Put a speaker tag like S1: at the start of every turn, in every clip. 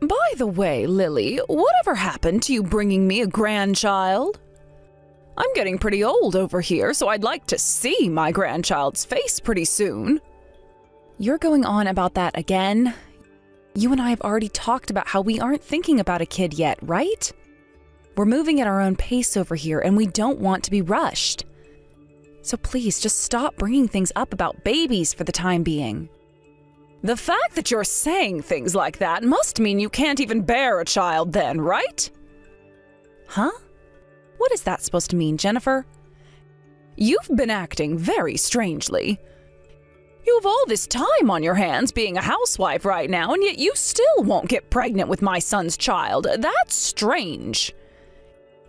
S1: By the way, Lily, whatever happened to you bringing me a grandchild? I'm getting pretty old over here, so I'd like to see my grandchild's face pretty soon. You're going on about that again? You and I have already talked about how we aren't thinking about a kid yet, right? We're moving at our own pace over here, and we don't want to be rushed. So please, just stop bringing things up about babies for the time being. The fact that you're saying things like that must mean you can't even bear a child then, right? Huh? What is that supposed to mean, Jennifer? You've been acting very strangely. You have all this time on your hands being a housewife right now, and yet you still won't get pregnant with my son's child. That's strange.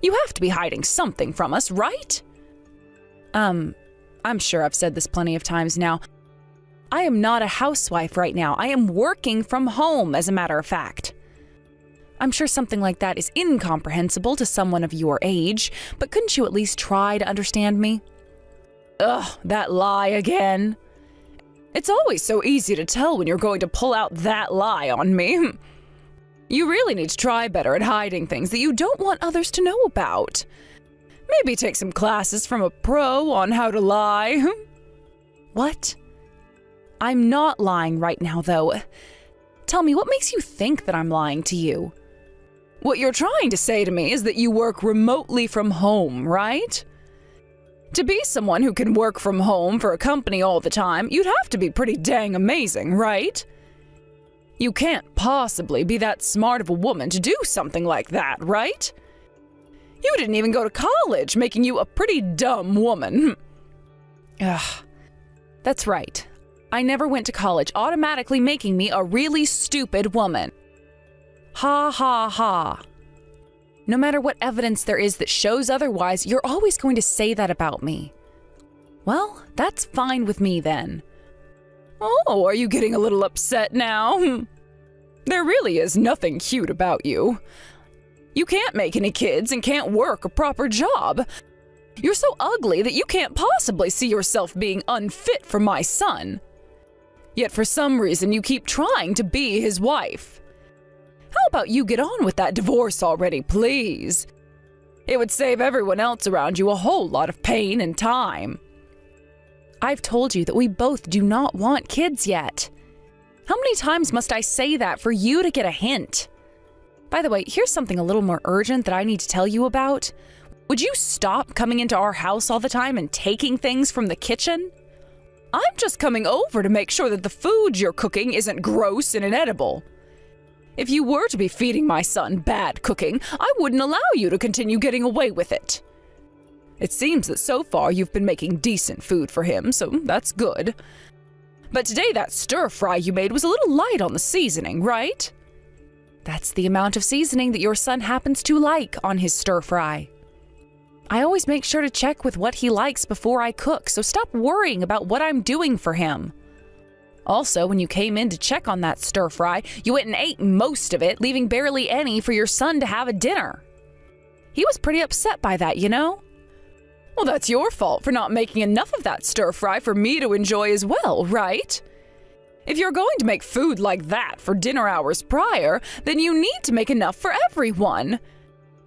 S1: You have to be hiding something from us, right? I'm sure I've said this plenty of times now. I am not a housewife right now. I am working from home, as a matter of fact. I'm sure something like that is incomprehensible to someone of your age, but couldn't you at least try to understand me? Ugh, that lie again. It's always so easy to tell when you're going to pull out that lie on me. You really need to try better at hiding things that you don't want others to know about. Maybe take some classes from a pro on how to lie. What? I'm not lying right now, though. Tell me, what makes you think that I'm lying to you? What you're trying to say to me is that you work remotely from home, right? To be someone who can work from home for a company all the time, you'd have to be pretty dang amazing, right? You can't possibly be that smart of a woman to do something like that, right? You didn't even go to college, making you a pretty dumb woman. Ugh, that's right. I never went to college, automatically making me a really stupid woman. Ha ha ha. No matter what evidence there is that shows otherwise, you're always going to say that about me. Well, that's fine with me then. Oh, are you getting a little upset now? There really is nothing cute about you. You can't make any kids and can't work a proper job. You're so ugly that you can't possibly see yourself being unfit for my son. Yet for some reason you keep trying to be his wife. How about you get on with that divorce already, please? It would save everyone else around you a whole lot of pain and time. I've told you that we both do not want kids yet. How many times must I say that for you to get a hint? By the way, here's something a little more urgent that I need to tell you about. Would you stop coming into our house all the time and taking things from the kitchen? I'm just coming over to make sure that the food you're cooking isn't gross and inedible. If you were to be feeding my son bad cooking, I wouldn't allow you to continue getting away with it. It seems that so far you've been making decent food for him, so that's good. But today that stir-fry you made was a little light on the seasoning, right? That's the amount of seasoning that your son happens to like on his stir-fry. I always make sure to check with what he likes before I cook, so stop worrying about what I'm doing for him. Also, when you came in to check on that stir-fry, you went and ate most of it, leaving barely any for your son to have a dinner. He was pretty upset by that, you know? Well, that's your fault for not making enough of that stir-fry for me to enjoy as well, right? If you're going to make food like that for dinner hours prior, then you need to make enough for everyone.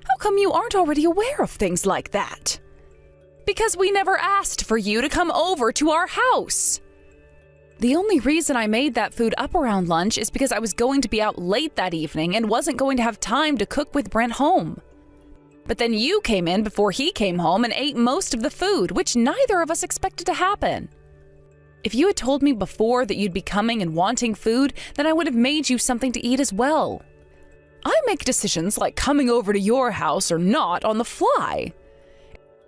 S1: How come you aren't already aware of things like that? Because we never asked for you to come over to our house. The only reason I made that food up around lunch is because I was going to be out late that evening and wasn't going to have time to cook with Brent home. But then you came in before he came home and ate most of the food, which neither of us expected to happen. If you had told me before that you'd be coming and wanting food, then I would have made you something to eat as well. I make decisions like coming over to your house or not on the fly.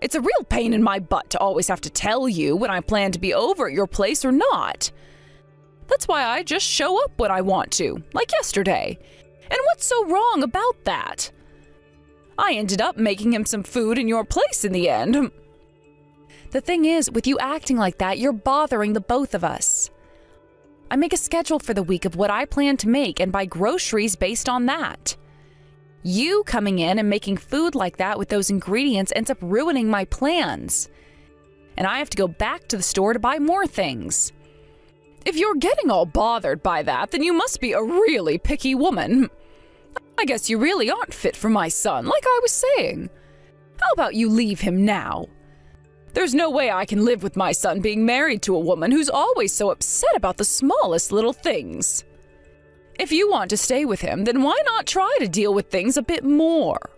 S1: It's a real pain in my butt to always have to tell you when I plan to be over at your place or not. That's why I just show up when I want to, like yesterday. And what's so wrong about that? I ended up making him some food in your place in the end. The thing is, with you acting like that, you're bothering the both of us. I make a schedule for the week of what I plan to make and buy groceries based on that. You coming in and making food like that with those ingredients ends up ruining my plans. And I have to go back to the store to buy more things. If you're getting all bothered by that, then you must be a really picky woman. I guess you really aren't fit for my son, like I was saying. How about you leave him now? There's no way I can live with my son being married to a woman who's always so upset about the smallest little things. If you want to stay with him, then why not try to deal with things a bit more?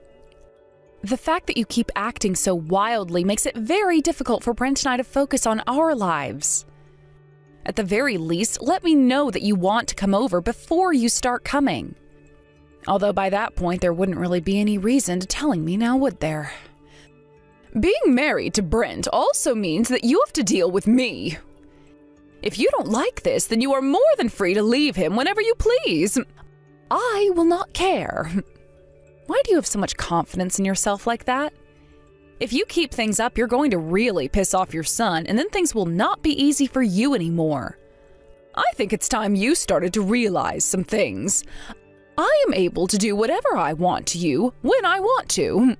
S1: The fact that you keep acting so wildly makes it very difficult for Brent and I to focus on our lives. At the very least, let me know that you want to come over before you start coming. Although by that point, there wouldn't really be any reason to telling me now, would there? Being married to Brent also means that you have to deal with me. If you don't like this, then you are more than free to leave him whenever you please. I will not care. Why do you have so much confidence in yourself like that? If you keep things up, you're going to really piss off your son, and then things will not be easy for you anymore. I think it's time you started to realize some things. I am able to do whatever I want to you, when I want to.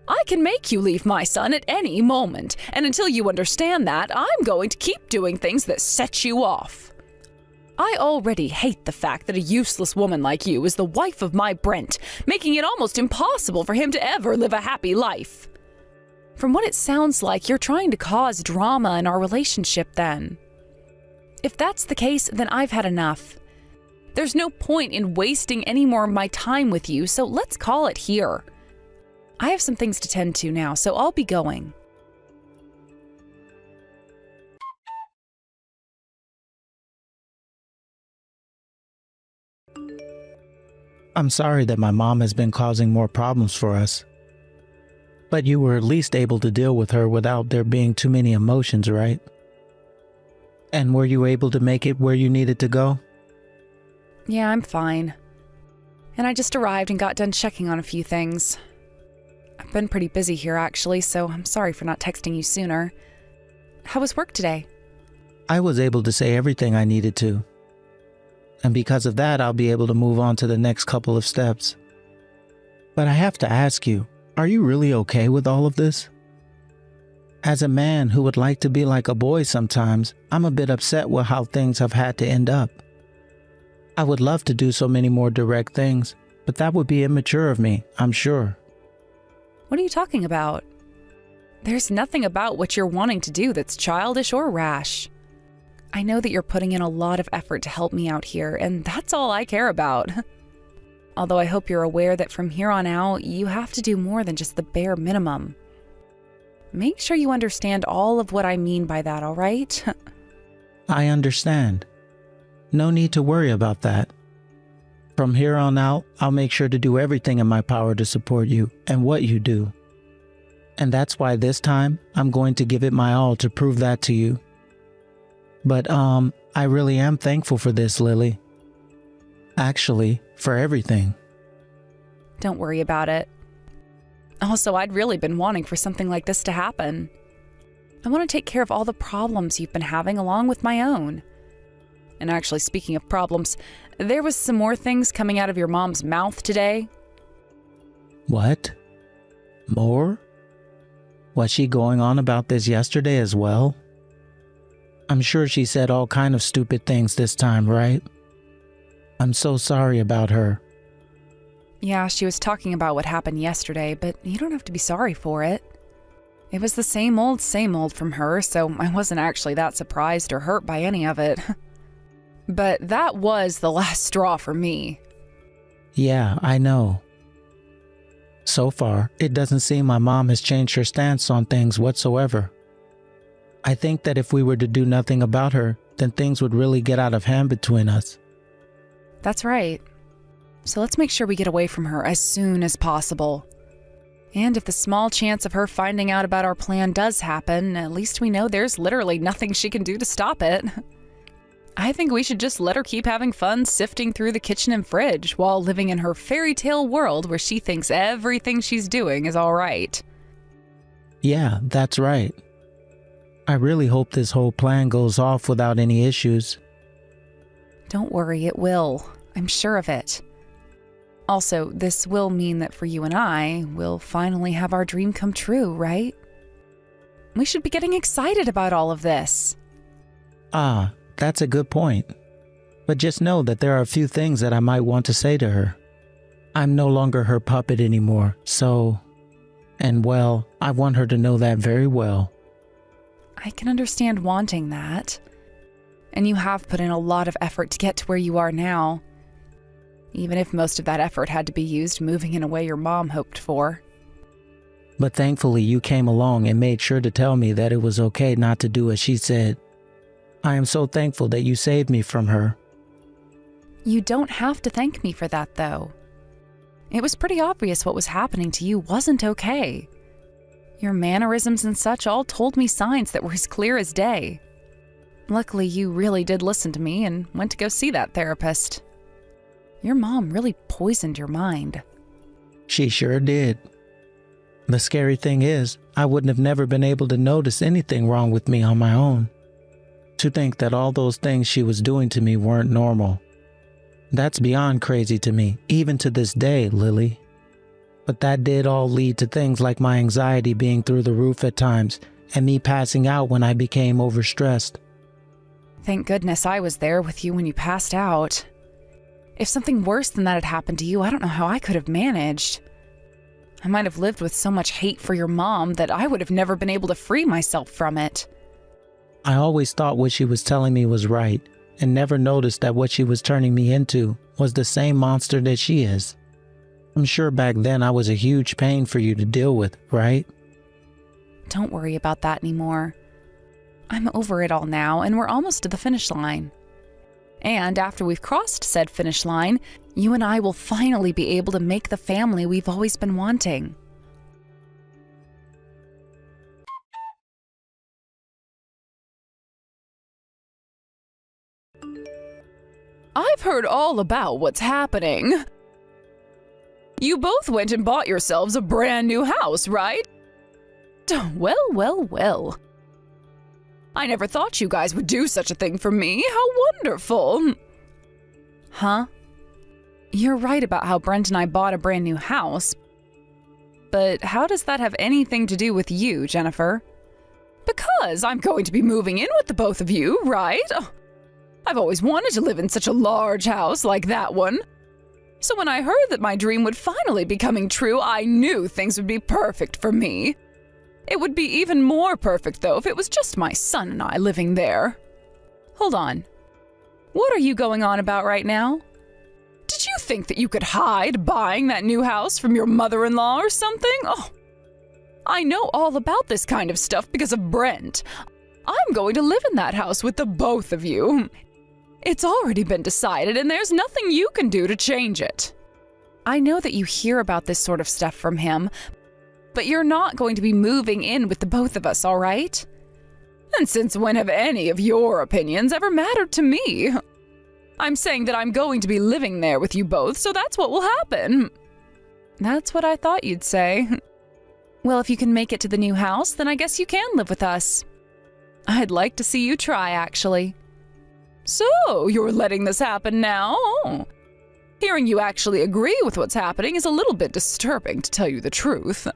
S1: I can make you leave my son at any moment, and until you understand that, I'm going to keep doing things that set you off. I already hate the fact that a useless woman like you is the wife of my Brent, making it almost impossible for him to ever live a happy life. From what it sounds like, you're trying to cause drama in our relationship then. If that's the case, then I've had enough. There's no point in wasting any more of my time with you, so let's call it here. I have some things to tend to now, so I'll be going.
S2: I'm sorry that my mom has been causing more problems for us. But you were at least able to deal with her without there being too many emotions, right? And were you able to make it where you needed to go?
S1: Yeah, I'm fine. And I just arrived and got done checking on a few things. I've been pretty busy here, actually, so I'm sorry for not texting you sooner. How was work today?
S2: I was able to say everything I needed to. And because of that, I'll be able to move on to the next couple of steps. But I have to ask you, are you really okay with all of this? As a man who would like to be like a boy sometimes, I'm a bit upset with how things have had to end up. I would love to do so many more direct things, but that would be immature of me, I'm sure.
S1: What are you talking about? There's nothing about what you're wanting to do that's childish or rash. I know that you're putting in a lot of effort to help me out here, and that's all I care about. Although I hope you're aware that from here on out, you have to do more than just the bare minimum. Make sure you understand all of what I mean by that, all right?
S2: I understand. No need to worry about that. From here on out, I'll make sure to do everything in my power to support you and what you do. And that's why this time, I'm going to give it my all to prove that to you. But, I really am thankful for this, Lily. Actually, for everything.
S1: Don't worry about it. Also, I'd really been wanting for something like this to happen. I want to take care of all the problems you've been having along with my own. And actually, speaking of problems, there was some more things coming out of your mom's mouth today.
S2: What? More? Was she going on about this yesterday as well? I'm sure she said all kind of stupid things this time, right? I'm so sorry about her.
S1: Yeah, she was talking about what happened yesterday, but you don't have to be sorry for it. It was the same old from her, so I wasn't actually that surprised or hurt by any of it. But that was the last straw for me.
S2: Yeah, I know. So far, it doesn't seem my mom has changed her stance on things whatsoever. I think that if we were to do nothing about her, then things would really get out of hand between us.
S1: That's right. So let's make sure we get away from her as soon as possible. And if the small chance of her finding out about our plan does happen, at least we know there's literally nothing she can do to stop it. I think we should just let her keep having fun sifting through the kitchen and fridge while living in her fairy tale world where she thinks everything she's doing is all right.
S2: Yeah, that's right. I really hope this whole plan goes off without any issues.
S1: Don't worry, it will. I'm sure of it. Also, this will mean that for you and I, we'll finally have our dream come true, right? We should be getting excited about all of this.
S2: Ah, that's a good point. But just know that there are a few things that I might want to say to her. I'm no longer her puppet anymore, so... And well, I want her to know that very well.
S1: I can understand wanting that. And you have put in a lot of effort to get to where you are now. Even if most of that effort had to be used moving in a way your mom hoped for.
S2: But thankfully you came along and made sure to tell me that it was okay not to do as she said. I am so thankful that you saved me from her.
S1: You don't have to thank me for that, though. It was pretty obvious what was happening to you wasn't okay. Your mannerisms and such all told me signs that were as clear as day. Luckily, you really did listen to me and went to go see that therapist. Your mom really poisoned your mind.
S2: She sure did. The scary thing is, I wouldn't have never been able to notice anything wrong with me on my own. To think that all those things she was doing to me weren't normal. That's beyond crazy to me, even to this day, Lily. But that did all lead to things like my anxiety being through the roof at times, and me passing out when I became overstressed.
S1: Thank goodness I was there with you when you passed out. If something worse than that had happened to you, I don't know how I could have managed. I might have lived with so much hate for your mom that I would have never been able to free myself from it.
S2: I always thought what she was telling me was right, and never noticed that what she was turning me into was the same monster that she is. I'm sure back then I was a huge pain for you to deal with, right?
S1: Don't worry about that anymore. I'm over it all now, and we're almost to the finish line. And after we've crossed said finish line, you and I will finally be able to make the family we've always been wanting. I've heard all about what's happening. You both went and bought yourselves a brand new house, right? Well. I never thought you guys would do such a thing for me. How wonderful. Huh? You're right about how Brent and I bought a brand new house. But how does that have anything to do with you, Jennifer? Because I'm going to be moving in with the both of you, right? I've always wanted to live in such a large house like that one. So when I heard that my dream would finally be coming true, I knew things would be perfect for me. It would be even more perfect, though, if it was just my son and I living there. Hold on. What are you going on about right now? Did you think that you could hide buying that new house from your mother-in-law or something? Oh, I know all about this kind of stuff because of Brent. I'm going to live in that house with the both of you. It's already been decided, and there's nothing you can do to change it. I know that you hear about this sort of stuff from him, but you're not going to be moving in with the both of us, all right? And since when have any of your opinions ever mattered to me? I'm saying that I'm going to be living there with you both, so that's what will happen. That's what I thought you'd say. Well, if you can make it to the new house, then I guess you can live with us. I'd like to see you try, actually. So, you're letting this happen now? Hearing you actually agree with what's happening is a little bit disturbing, to tell you the truth.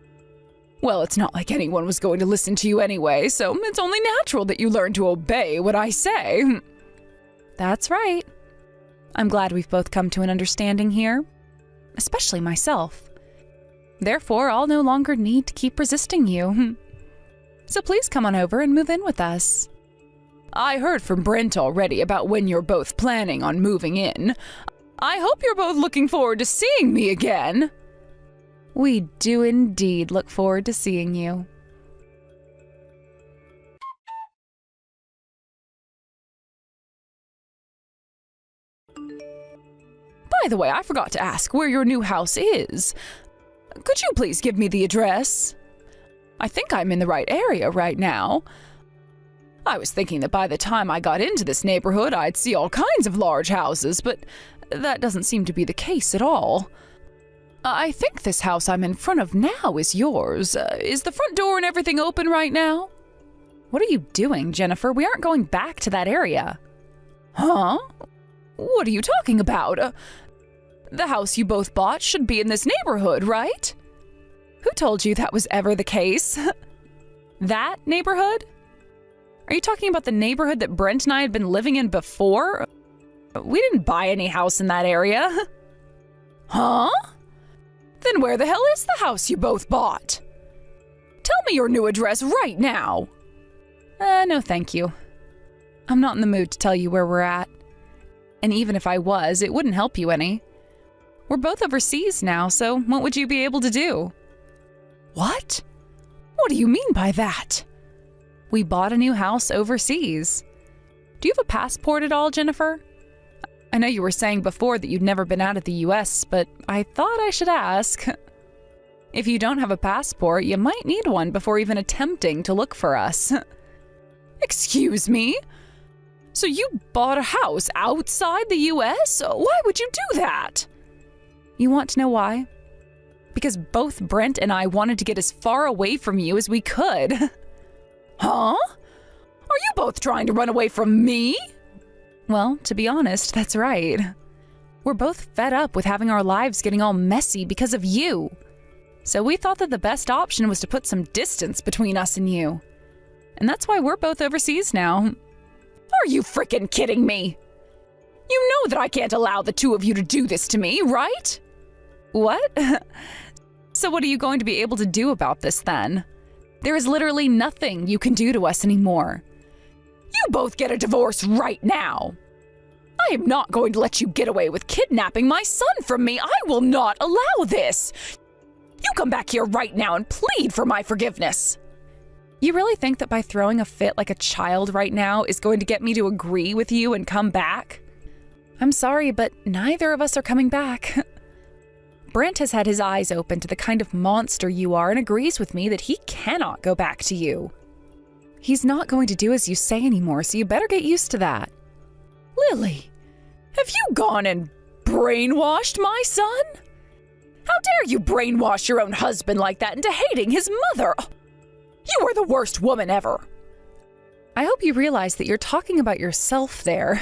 S1: Well, it's not like anyone was going to listen to you anyway, so it's only natural that you learn to obey what I say. That's right. I'm glad we've both come to an understanding here, especially myself. Therefore, I'll no longer need to keep resisting you. So please come on over and move in with us. I heard from Brent already about when you're both planning on moving in. I hope you're both looking forward to seeing me again. We do indeed look forward to seeing you. By the way, I forgot to ask where your new house is. Could you please give me the address? I think I'm in the right area right now. I was thinking that by the time I got into this neighborhood, I'd see all kinds of large houses, but that doesn't seem to be the case at all. I think this house I'm in front of now is yours. Is the front door and everything open right now? What are you doing, Jennifer? We aren't going back to that area. Huh? What are you talking about? The house you both bought should be in this neighborhood, right? Who told you that was ever the case? That neighborhood? Are you talking about the neighborhood that Brent and I had been living in before? We didn't buy any house in that area. Huh? Then where the hell is the house you both bought? Tell me your new address right now. No thank you. I'm not in the mood to tell you where we're at. And even if I was, it wouldn't help you any. We're both overseas now, so what would you be able to do? What? What do you mean by that? We bought a new house overseas. Do you have a passport at all, Jennifer? I know you were saying before that you'd never been out of the US, but I thought I should ask. If you don't have a passport, you might need one before even attempting to look for us. Excuse me? So you bought a house outside the US? Why would you do that? You want to know why? Because both Brent and I wanted to get as far away from you as we could. Huh? Are you both trying to run away from me? Well, to be honest, that's right. We're both fed up with having our lives getting all messy because of you. So we thought that the best option was to put some distance between us and you. And that's why we're both overseas now. Are you frickin' kidding me? You know that I can't allow the two of you to do this to me, right? What? So what are you going to be able to do about this then? There is literally nothing you can do to us anymore. You both get a divorce right now. I am not going to let you get away with kidnapping my son from me. I will not allow this. You come back here right now and plead for my forgiveness. You really think that by throwing a fit like a child right now is going to get me to agree with you and come back? I'm sorry, but neither of us are coming back. Brent has had his eyes open to the kind of monster you are and agrees with me that he cannot go back to you. He's not going to do as you say anymore, so you better get used to that. Lily, have you gone and brainwashed my son? How dare you brainwash your own husband like that into hating his mother? You are the worst woman ever. I hope you realize that you're talking about yourself there.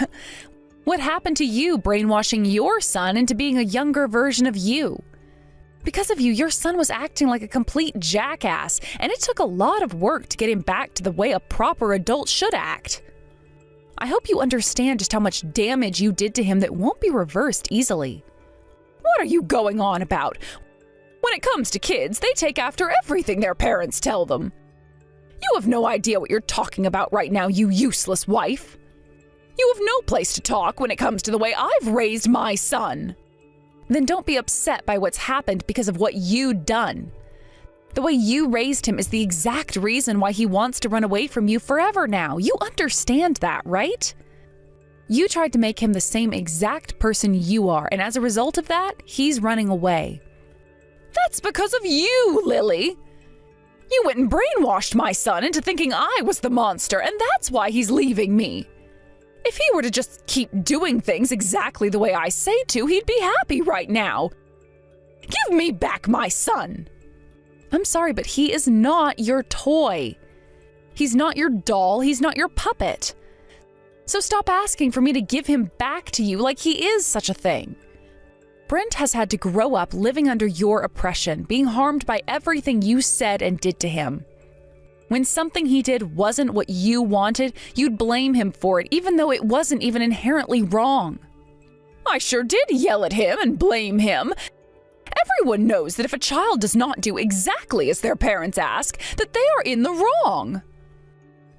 S1: What happened to you brainwashing your son into being a younger version of you? Because of you, your son was acting like a complete jackass, and it took a lot of work to get him back to the way a proper adult should act. I hope you understand just how much damage you did to him that won't be reversed easily. What are you going on about? When it comes to kids, they take after everything their parents tell them. You have no idea what you're talking about right now, you useless wife. You have no place to talk when it comes to the way I've raised my son. Then don't be upset by what's happened because of what you've done. The way you raised him is the exact reason why he wants to run away from you forever now. You understand that, right? You tried to make him the same exact person you are, and as a result of that, he's running away. That's because of you, Lily. You went and brainwashed my son into thinking I was the monster, and that's why he's leaving me. If he were to just keep doing things exactly the way I say to, he'd be happy right now. Give me back my son. I'm sorry, but he is not your toy. He's not your doll. He's not your puppet. So stop asking for me to give him back to you like he is such a thing. Brent has had to grow up living under your oppression, being harmed by everything you said and did to him. When something he did wasn't what you wanted, you'd blame him for it, even though it wasn't even inherently wrong. I sure did yell at him and blame him. Everyone knows that if a child does not do exactly as their parents ask, that they are in the wrong.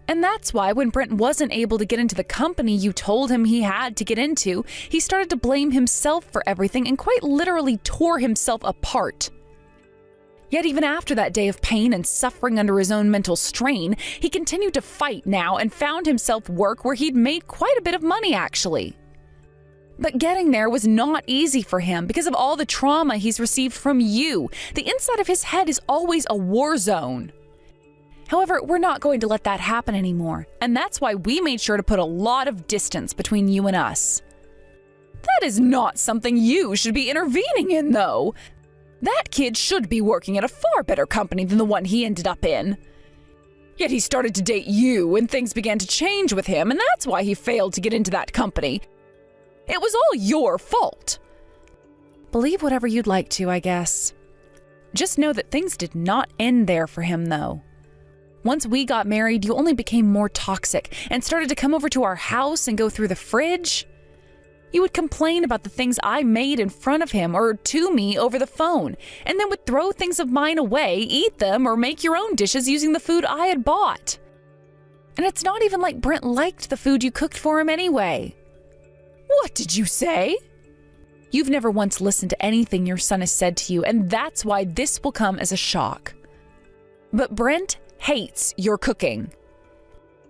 S1: And that's why when Brent wasn't able to get into the company you told him he had to get into, he started to blame himself for everything and quite literally tore himself apart. Yet even after that day of pain and suffering under his own mental strain, he continued to fight now and found himself work where he'd made quite a bit of money actually. But getting there was not easy for him because of all the trauma he's received from you. The inside of his head is always a war zone. However, we're not going to let that happen anymore, and that's why we made sure to put a lot of distance between you and us. That is not something you should be intervening in, though. That kid should be working at a far better company than the one he ended up in. Yet he started to date you, and things began to change with him, and that's why he failed to get into that company. It was all your fault. Believe whatever you'd like to, I guess. Just know that things did not end there for him, though. Once we got married, you only became more toxic and started to come over to our house and go through the fridge. You would complain about the things I made in front of him or to me over the phone, and then would throw things of mine away, eat them, or make your own dishes using the food I had bought. And it's not even like Brent liked the food you cooked for him anyway. What did you say? You've never once listened to anything your son has said to you, and that's why this will come as a shock. But Brent hates your cooking.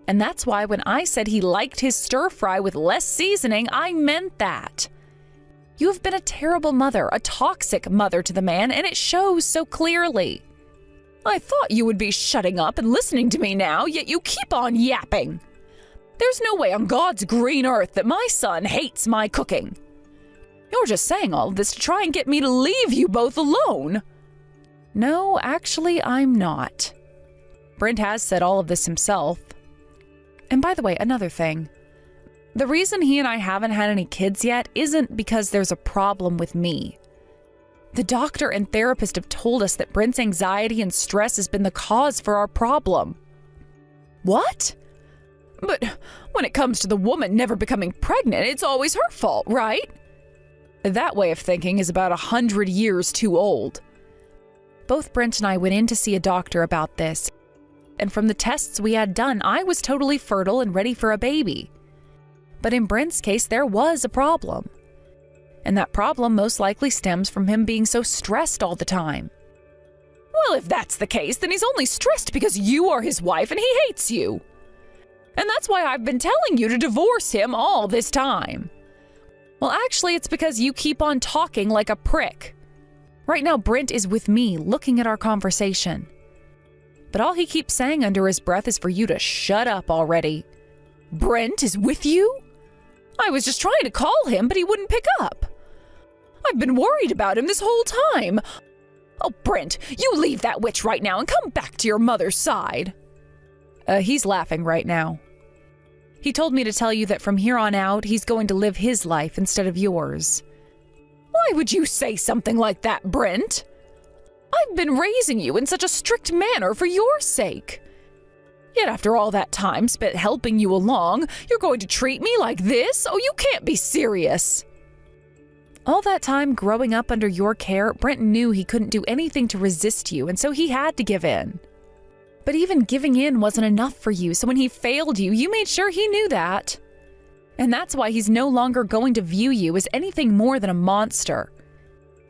S1: And that's why when I said he liked his stir fry with less seasoning, I meant that. You have been a terrible mother, a toxic mother to the man, and it shows so clearly. I thought you would be shutting up and listening to me now, yet you keep on yapping. There's no way on God's green earth that my son hates my cooking. You're just saying all of this to try and get me to leave you both alone. No, actually, I'm not. Brent has said all of this himself. And by the way, another thing. The reason he and I haven't had any kids yet isn't because there's a problem with me. The doctor and therapist have told us that Brent's anxiety and stress has been the cause for our problem. What? But when it comes to the woman never becoming pregnant, it's always her fault, right? That way of thinking is about 100 years too old. Both Brent and I went in to see a doctor about this, and from the tests we had done, I was totally fertile and ready for a baby. But in Brent's case, there was a problem. And that problem most likely stems from him being so stressed all the time. Well, if that's the case, then he's only stressed because you are his wife and he hates you. And that's why I've been telling you to divorce him all this time. Well, actually, it's because you keep on talking like a prick. Right now, Brent is with me, looking at our conversation. But all he keeps saying under his breath is for you to shut up already. Brent is with you? I was just trying to call him, but he wouldn't pick up. I've been worried about him this whole time. Oh, Brent, you leave that witch right now and come back to your mother's side. He's laughing right now. He told me to tell you that from here on out, he's going to live his life instead of yours. Why would you say something like that, Brent? I've been raising you in such a strict manner for your sake. Yet after all that time spent helping you along, you're going to treat me like this? Oh, you can't be serious. All that time growing up under your care, Brent knew he couldn't do anything to resist you, and so he had to give in. But even giving in wasn't enough for you, so when he failed you, you made sure he knew that. And that's why he's no longer going to view you as anything more than a monster.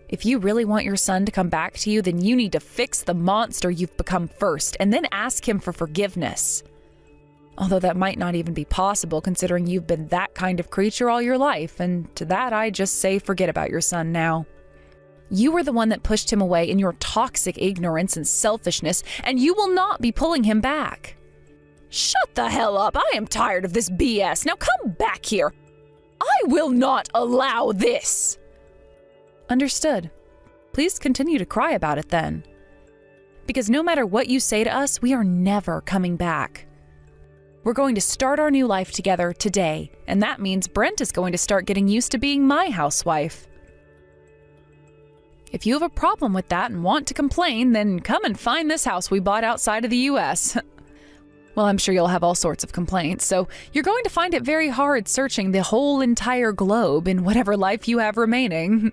S1: If you really want your son to come back to you, then you need to fix the monster you've become first, and then ask him for forgiveness. Although that might not even be possible considering you've been that kind of creature all your life, and to that I just say forget about your son now. You were the one that pushed him away in your toxic ignorance and selfishness, and you will not be pulling him back. Shut the hell up! I am tired of this BS. Now come back here. I will not allow this. Understood. Please continue to cry about it then. Because no matter what you say to us, we are never coming back. We're going to start our new life together today, and that means Brent is going to start getting used to being my housewife. If you have a problem with that and want to complain, then come and find this house we bought outside of the U.S. Well, I'm sure you'll have all sorts of complaints, so you're going to find it very hard searching the whole entire globe in whatever life you have remaining.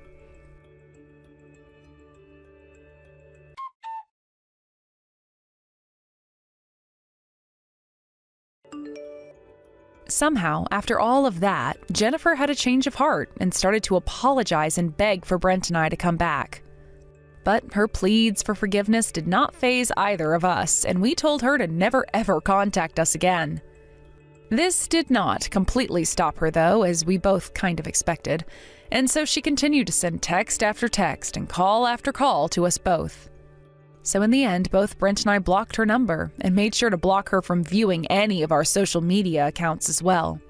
S1: Somehow, after all of that, Jennifer had a change of heart and started to apologize and beg for Brent and I to come back. But her pleads for forgiveness did not faze either of us, and we told her to never ever contact us again. This did not completely stop her though, as we both kind of expected, and so she continued to send text after text and call after call to us both. So in the end, both Brent and I blocked her number and made sure to block her from viewing any of our social media accounts as well.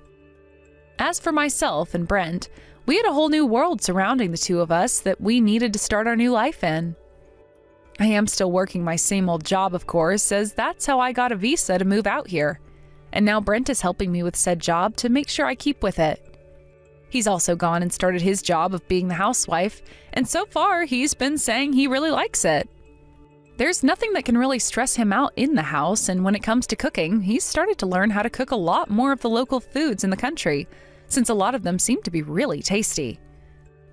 S1: As for myself and Brent, we had a whole new world surrounding the two of us that we needed to start our new life in. I am still working my same old job, of course, as that's how I got a visa to move out here. And now Brent is helping me with said job to make sure I keep with it. He's also gone and started his job of being the housewife, and so far he's been saying he really likes it. There's nothing that can really stress him out in the house, and when it comes to cooking, he's started to learn how to cook a lot more of the local foods in the country, since a lot of them seemed to be really tasty.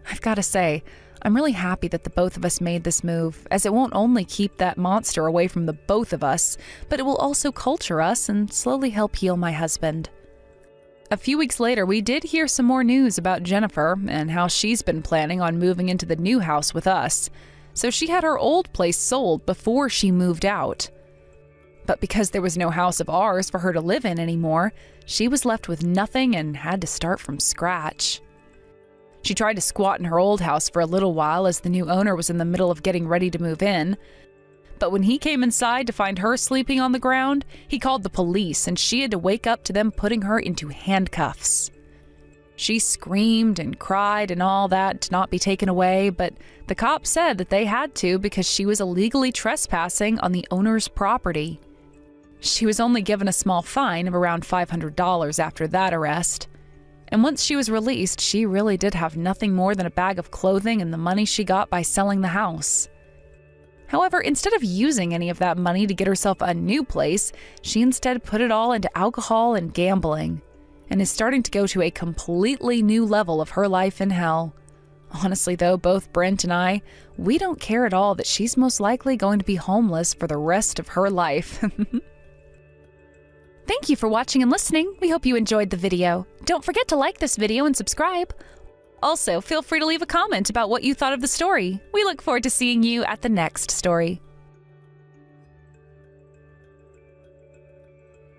S1: I've got to say, I'm really happy that the both of us made this move, as it won't only keep that monster away from the both of us, but it will also culture us and slowly help heal my husband. A few weeks later, we did hear some more news about Jennifer and how she's been planning on moving into the new house with us, so she had her old place sold before she moved out. But because there was no house of ours for her to live in anymore, she was left with nothing and had to start from scratch. She tried to squat in her old house for a little while as the new owner was in the middle of getting ready to move in. But when he came inside to find her sleeping on the ground, he called the police and she had to wake up to them putting her into handcuffs. She screamed and cried and all that to not be taken away, but the cops said that they had to because she was illegally trespassing on the owner's property. She was only given a small fine of around $500 after that arrest. And once she was released, she really did have nothing more than a bag of clothing and the money she got by selling the house. However, instead of using any of that money to get herself a new place, she instead put it all into alcohol and gambling, and is starting to go to a completely new level of her life in hell. Honestly though, both Brent and I, we don't care at all that she's most likely going to be homeless for the rest of her life. Thank you for watching and listening. We hope you enjoyed the video. Don't forget to like this video and subscribe. Also, feel free to leave a comment about what you thought of the story. We look forward to seeing you at the next story.